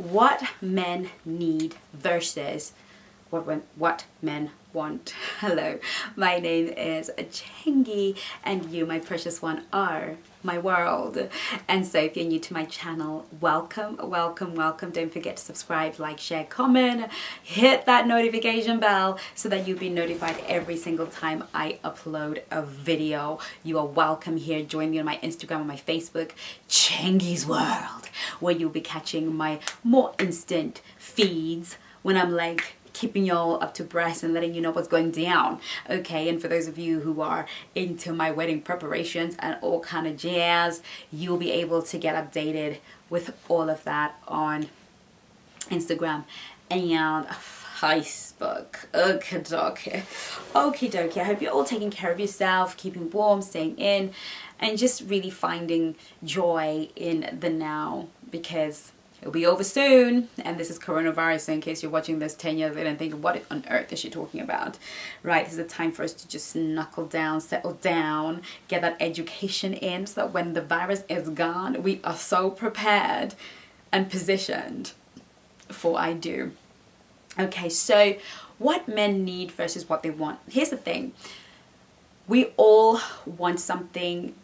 what men need versus what men want. Hello, my name is Chengi, and you, my precious one, are my world. And so if you're new to my channel, welcome. Don't forget to subscribe, like, share, comment, hit that notification bell so that you'll be notified every single time I upload a video. You are welcome here. Join me on my Instagram and my Facebook, Chengi'S World, where you'll be catching my more instant feeds when I'm like keeping y'all up to breast and letting you know what's going down. Okay, and for those of you who are into my wedding preparations and all kind of jazz, you'll be able to get updated with all of that on Instagram and Facebook. Okie dokie. I hope you're all taking care of yourself, keeping warm, staying in, and just really finding joy in the now, because it'll be over soon, and this is coronavirus, so in case you're watching this 10 years later and thinking, what on earth is she talking about? Right, this is a time for us to just knuckle down, settle down, get that education in, so that when the virus is gone, we are so prepared and positioned for I do. Okay, so what men need versus what they want. Here's the thing. We all want something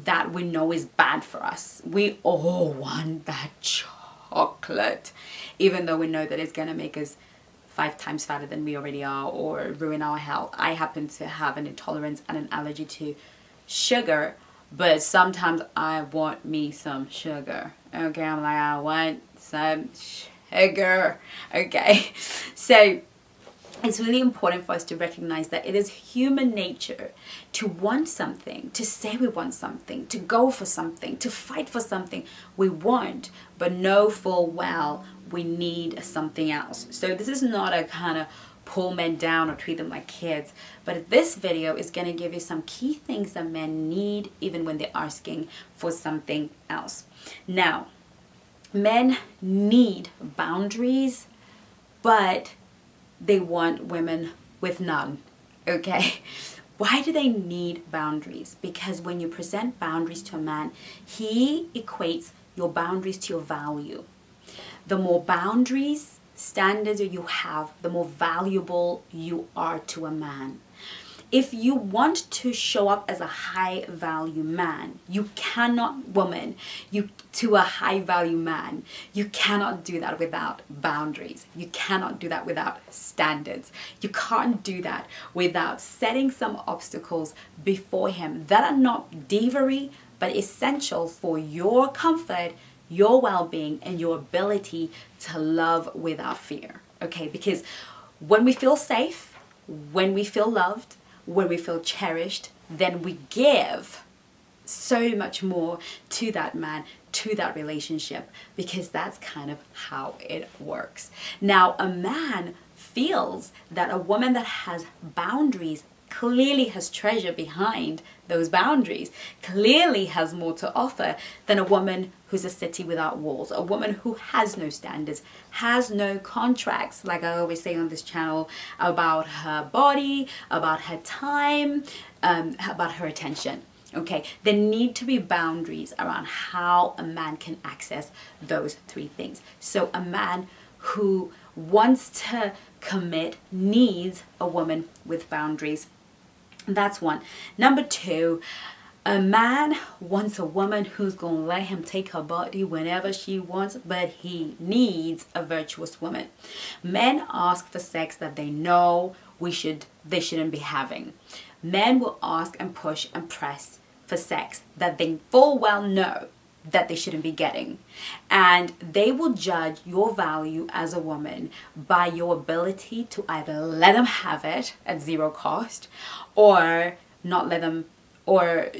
that we know is bad for us. We all want that chocolate, even though we know that it's gonna make us 5 times fatter than we already are or ruin our health. I happen to have an intolerance and an allergy to sugar, but sometimes I want me some sugar. Okay, I'm like, I want some sugar. Okay, so it's really important for us to recognize that it is human nature to want something, to say we want something, to go for something, to fight for something we want, but know full well we need something else. So this is not a kind of pull men down or treat them like kids, but this video is going to give you some key things that men need even when they're asking for something else. Now, men need boundaries, but they want women with none. Okay, why do they need boundaries? Because when you present boundaries to a man, he equates your boundaries to your value. The more boundaries, standards you have, the more valuable you are to a man. If you want to show up as a high value man, you cannot, woman, to a high value man, you cannot do that without boundaries. You cannot do that without standards. You can't do that without setting some obstacles before him that are not thievery, but essential for your comfort, your well-being, and your ability to love without fear. Okay, because when we feel safe, when we feel loved, when we feel cherished, then we give so much more to that man, to that relationship, because that's kind of how it works. Now, a man feels that a woman that has boundaries clearly has treasure behind those boundaries, clearly has more to offer than a woman who's a city without walls, a woman who has no standards, has no contracts, like I always say on this channel, about her body, about her time, about her attention. Okay, there need to be boundaries around how a man can access those 3 things. So a man who wants to commit needs a woman with boundaries. That's one. Number 2, a man wants a woman who's going to let him take her body whenever she wants, but he needs a virtuous woman. Men ask for sex that they know they shouldn't be having. Men will ask and push and press for sex that they full well know that they shouldn't be getting. And they will judge your value as a woman by your ability to either let them have it at 0 cost, or not let them, or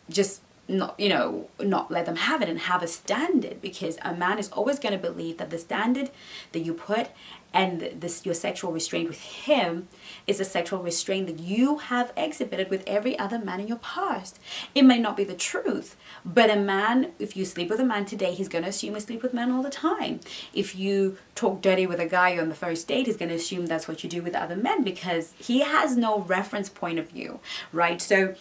just not let them have it and have a standard, because a man is always going to believe that the standard that you put and your sexual restraint with him is a sexual restraint that you have exhibited with every other man in your past. It may not be the truth, but a man, if you sleep with a man today, he's going to assume you sleep with men all the time. If you talk dirty with a guy on the first date, he's going to assume that's what you do with other men, because he has no reference point of view, right? So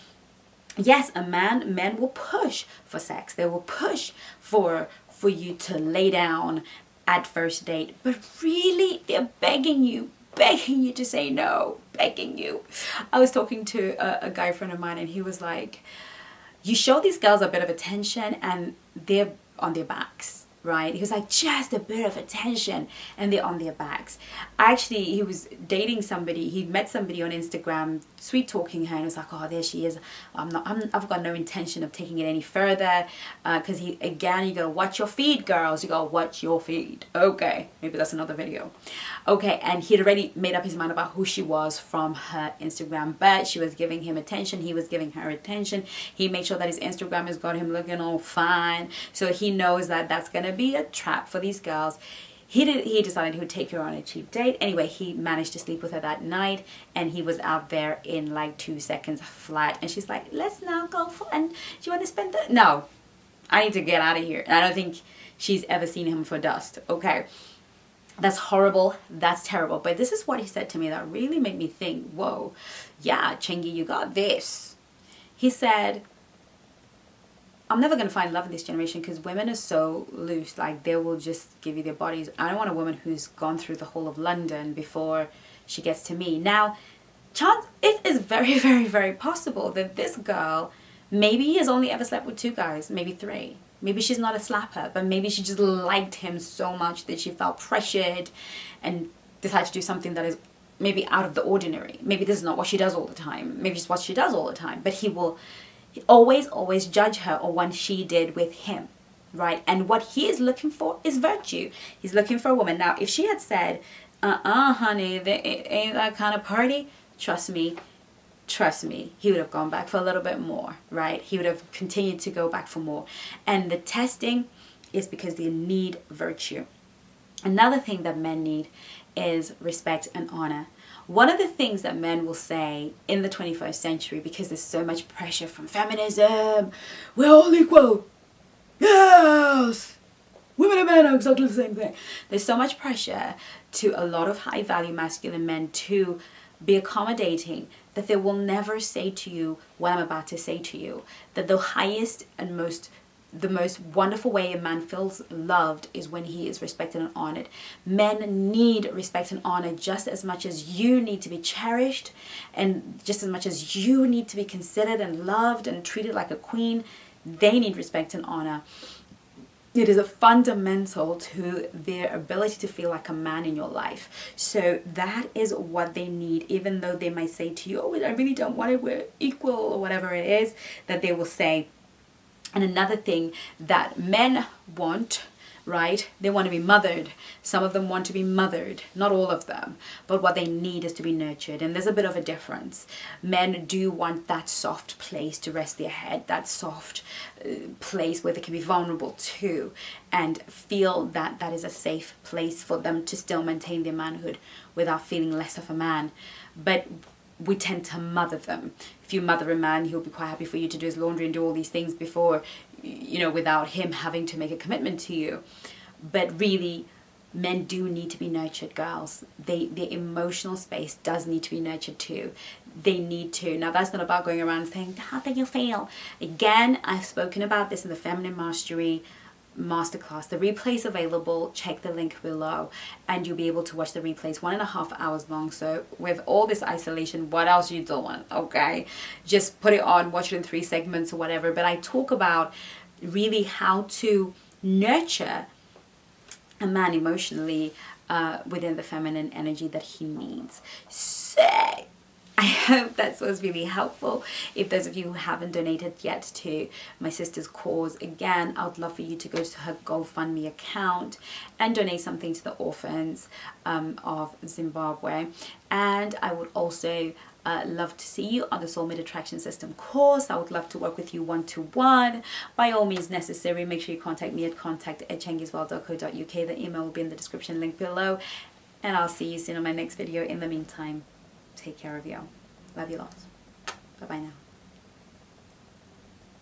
yes, men will push for sex. They will push for for you to lay down at first date, but really they're begging you to say no, begging you. I was talking to a guy friend of mine, and he was like, you show these girls a bit of attention and they're on their backs, right? He was like, just a bit of attention and they're on their backs. Actually, he was dating somebody, he met somebody on Instagram, sweet talking her, and was like, oh, there she is. I've got no intention of taking it any further, because you gotta watch your feed, girls. You gotta watch your feed. Okay, maybe that's another video. Okay, and he'd already made up his mind about who she was from her Instagram, but she was giving him attention, he was giving her attention. He made sure that his Instagram has got him looking all fine, so he knows that that's gonna be a trap for these girls. He decided he would take her on a cheap date. Anyway, he managed to sleep with her that night, and he was out there in like 2 seconds flat. And she's like, let's now go for, and do you want to spend the, no, I need to get out of here. And I don't think she's ever seen him for dust. Okay, that's horrible, that's terrible. But this is what he said to me that really made me think, whoa, yeah, Chengi, you got this. He said, I'm never going to find love in this generation because women are so loose. Like, they will just give you their bodies. I don't want a woman who's gone through the whole of London before she gets to me. Now, it is very, very, very possible that this girl maybe has only ever slept with 2 guys, maybe 3. Maybe she's not a slapper, but maybe she just liked him so much that she felt pressured and decided to do something that is maybe out of the ordinary. Maybe this is not what she does all the time. Maybe it's what she does all the time. But he will always judge her on what she did with him, right? And what he is looking for is virtue. He's looking for a woman. Now, if she had said, honey, it ain't that kind of party, trust me, he would have gone back for a little bit more, right? He would have continued to go back for more. And the testing is because they need virtue. Another thing that men need is respect and honor. One of the things that men will say in the 21st century, because there's so much pressure from feminism, we're all equal, yes, women and men are exactly the same thing. There's so much pressure to a lot of high value masculine men to be accommodating that they will never say to you what I'm about to say to you. That the highest and the most wonderful way a man feels loved is when he is respected and honored. Men need respect and honor just as much as you need to be cherished, and just as much as you need to be considered and loved and treated like a queen. They need respect and honor. It is a fundamental to their ability to feel like a man in your life. So that is what they need, even though they might say to you, oh, I really don't want it, we're equal, or whatever it is that they will say. And another thing that men want, right? They want to be mothered. Some of them want to be mothered, not all of them. But what they need is to be nurtured. And there's a bit of a difference. Men do want that soft place to rest their head, that soft place where they can be vulnerable too, and feel that that is a safe place for them to still maintain their manhood without feeling less of a man. But we tend to mother them. If you mother a man, he'll be quite happy for you to do his laundry and do all these things before, you know, without him having to make a commitment to you. But really, men do need to be nurtured, girls. Their emotional space does need to be nurtured too. They need to. Now, that's not about going around saying, how can you feel? Again, I've spoken about this in the Feminine Mastery Masterclass. The replay is available. Check the link below and you'll be able to watch the replays, 1.5 hours long. So with all this isolation, what else you doing? Okay, just put it on, watch it in 3 segments or whatever. But I talk about really how to nurture a man emotionally within the feminine energy that he needs. So I hope that was really helpful. If those of you who haven't donated yet to my sister's cause, again, I would love for you to go to her GoFundMe account and donate something to the orphans of Zimbabwe. And I would also love to see you on the Soulmate Attraction System course. I would love to work with you one-to-one. By all means necessary, make sure you contact me at contact@chengi'sworld.co.uk. The email will be in the description link below. And I'll see you soon on my next video. In the meantime, take care of you. Love you lots. Bye-bye now.